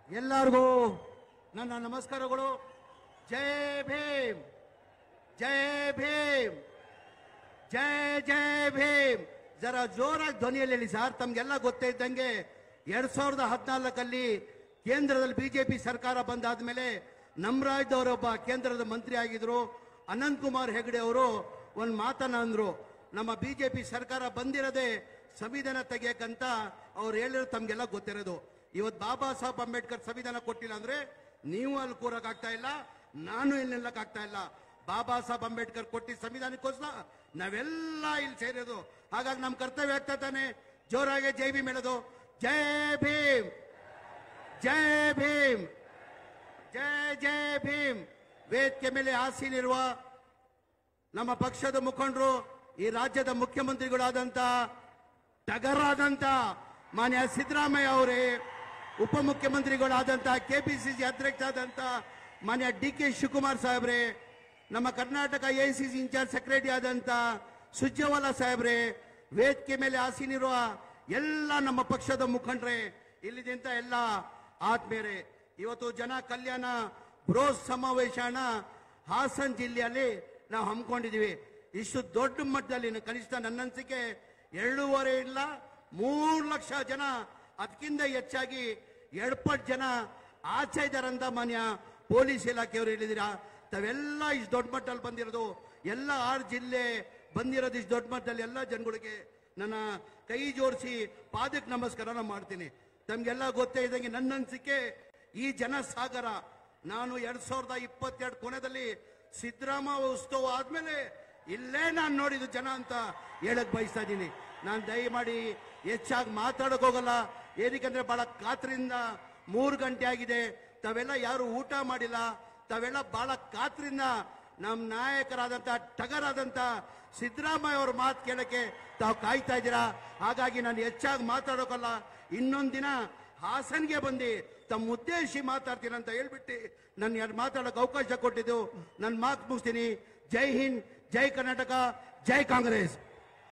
ಎಲ್ಲರಿಗೂ ನನ್ನ ನಮಸ್ಕಾರಗಳು. ಜೈ ಭೀಮ್, ಜೈ ಭೀಮ್, ಜೈ ಜೈ ಭೀಮ್. ಜರ ಜೋರಾಗಿ ಧ್ವನಿಯಲ್ಲಿ ಹೇಳಿ ಸರ್. ತಮ್ಗೆಲ್ಲ ಗೊತ್ತೇ ಇದ್ದಂಗೆ 2014 ಕೇಂದ್ರದಲ್ಲಿ ಬಿಜೆಪಿ ಸರ್ಕಾರ ಬಂದಾದ್ಮೇಲೆ ನಮ್ಮ ರಾಜ್ಯದವರೊಬ್ಬ ಕೇಂದ್ರದ ಮಂತ್ರಿ ಆಗಿದ್ರು, ಅನಂತ್ ಕುಮಾರ್ ಹೆಗಡೆ ಅವರು ಒಂದು ಮಾತನ್ನ ಅಂದ್ರು. ನಮ್ಮ ಬಿಜೆಪಿ ಸರ್ಕಾರ ಬಂದಿರದೆ ಸಂವಿಧಾನ ತೆಗಿಯಕ್ಕಂತ ಅವ್ರು ಹೇಳಿರೋದು ತಮ್ಗೆಲ್ಲ ಗೊತ್ತಿರೋದು. ಇವತ್ತು ಬಾಬಾ ಸಾಹೇಬ್ ಅಂಬೇಡ್ಕರ್ ಸಂವಿಧಾನ ಕೊಟ್ಟಿಲ್ಲ ಅಂದ್ರೆ ನೀವು ಅಲ್ಲಿ ಕೂರಕ್ಕಾಗ್ತಾ ಇಲ್ಲ, ನಾನು ಇಲ್ಲಿ ನಿಲ್ಲಕ್ಕಾಗ್ತಾ ಇಲ್ಲ. ಬಾಬಾ ಸಾಹೇಬ್ ಅಂಬೇಡ್ಕರ್ ಕೊಟ್ಟಿದ್ದ ಸಂವಿಧಾನಕ್ಕೋಸ್ಕರ ನಾವೆಲ್ಲ ಇಲ್ಲಿ ಸೇರೋದು. ಹಾಗಾಗಿ ನಮ್ಮ ಕರ್ತವ್ಯ ಆಗ್ತಾ ತಾನೆ ಜೋರಾಗಿ ಜೈ ಭೀಮ್ ಹೇಳೋದು. ಜೈ ಭೀಮ್, ಜೈ ಭೀಮ್, ಜೈ ಜೈ ಭೀಮ್. ವೇದಿಕೆ ಮೇಲೆ ಆಸೀನಿರುವ ನಮ್ಮ ಪಕ್ಷದ ಮುಖಂಡರು, ಈ ರಾಜ್ಯದ ಮುಖ್ಯಮಂತ್ರಿಗಳಾದಂತ ಟಗರಾದಂತ ಮಾನ್ಯ ಸಿದ್ದರಾಮಯ್ಯ ಅವರೇ, ಉಪಮುಖ್ಯಮಂತ್ರಿಗಳಾದಂತ ಕೆಪಿಸಿಸಿ ಅಧ್ಯಕ್ಷ ಆದಂತ ಮಾನ್ಯ ಡಿ.ಕೆ. ಶಿವಕುಮಾರ್ ಸಾಹೇಬ್ರೆ, ನಮ್ಮ ಕರ್ನಾಟಕ ಎಐಸಿಸಿ ಇನ್ಚಾರ್ಜ್ ಸೆಕ್ರೆಟರಿ ಆದಂತ ಸುರ್ಜೇವಾಲಾ ಸಾಹೇಬ್ರೆ, ವೇದಿಕೆ ಮೇಲೆ ಆಸೀನಿರುವ ಎಲ್ಲ ನಮ್ಮ ಪಕ್ಷದ ಮುಖಂಡರೇ, ಇಲ್ಲಿದ್ದಂತ ಎಲ್ಲ ಆತ್ಮೀಯರೇ, ಇವತ್ತು ಜನ ಕಲ್ಯಾಣ ಬೃಹತ್ ಸಮಾವೇಶನ ಹಾಸನ ಜಿಲ್ಲೆಯಲ್ಲಿ ನಾವು ಹಮ್ಮಿಕೊಂಡಿದೀವಿ. ಇಷ್ಟು ದೊಡ್ಡ ಮಟ್ಟದಲ್ಲಿ ಕನಿಷ್ಠ ನನ್ನ ಅನಿಸಿಕೆ 2.5 ಇಲ್ಲ 3 ಲಕ್ಷ ಜನ, ಅದಕ್ಕಿಂತ ಹೆಚ್ಚಾಗಿ 2 ಪಟ್ಟು ಜನ ಆಚೆ ಇದ್ದಾರಂತ ಮಾನ್ಯ ಪೊಲೀಸ್ ಇಲಾಖೆಯವರು ಹೇಳಿದಿರಾ. ತಾವೆಲ್ಲ ಇಷ್ಟು ದೊಡ್ಡ ಮಟ್ಟದಲ್ಲಿ ಬಂದಿರೋದು, ಎಲ್ಲ 6 ಜಿಲ್ಲೆ ಬಂದಿರೋದು ಇಷ್ಟು ದೊಡ್ಡ ಮಟ್ಟದಲ್ಲಿ ಎಲ್ಲ ಜನಗಳಿಗೆ ನನ್ನ ಕೈ ಜೋಡಿಸಿ ಪಾದಕ್ಕೆ ನಮಸ್ಕಾರನ ಮಾಡ್ತೀನಿ. ತಮ್ಗೆಲ್ಲ ಗೊತ್ತೇ ಇದ್ದಂಗೆ ನನ್ನ ಅನಿಸಿಕೆ ಈ ಜನ ಸಾಗರ. ನಾನು 2022 ಕೊನೆಯಲ್ಲಿ ಸಿದ್ದರಾಮಯ್ಯ ಉತ್ಸವ ಆದ್ಮೇಲೆ ಇಲ್ಲೇ ನಾನು ನೋಡಿದ್ದು ಜನ ಅಂತ ಹೇಳಕ್ ಬಯಸ್ತಾ ಇದ್ದೀನಿ. ನಾನು ದಯಮಾಡಿ ಹೆಚ್ಚಾಗಿ ಮಾತಾಡಕ್ ಹೋಗಲ್ಲ, ಏನಕ್ಕಂದ್ರೆ ಬಹಳ ಕಾತ್ರಿಂದ 3 ಗಂಟೆ ಆಗಿದೆ. ತಾವೆಲ್ಲ ಯಾರು ಊಟ ಮಾಡಿಲ್ಲ, ತಾವೆಲ್ಲ ಬಹಳ ಕಾತ್ರಿಂದ ನಮ್ಮ ನಾಯಕರಾದಂತ ಟಗರಾದಂತ ಸಿದ್ದರಾಮಯ್ಯ ಅವ್ರ ಮಾತು ಕೇಳಕ್ಕೆ ತಾವು ಕಾಯ್ತಾ ಇದ್ದೀರಾ. ಹಾಗಾಗಿ ನಾನು ಹೆಚ್ಚಾಗಿ ಮಾತಾಡೋಕಲ್ಲ, ಇನ್ನೊಂದು ದಿನ ಹಾಸನ್ಗೆ ಬಂದು ತಮ್ಮ ಉದ್ದೇಶಿ ಮಾತಾಡ್ತೀನಿ ಅಂತ ಹೇಳ್ಬಿಟ್ಟು ನನ್ನ ಮಾತಾಡೋಕೆ ಅವಕಾಶ ಕೊಟ್ಟಿದ್ದು ನನ್ನ ಮಾತು ಮುಗಿಸ್ತೀನಿ. ಜೈ ಹಿಂದ್, ಜೈ ಕರ್ನಾಟಕ, ಜೈ ಕಾಂಗ್ರೆಸ್.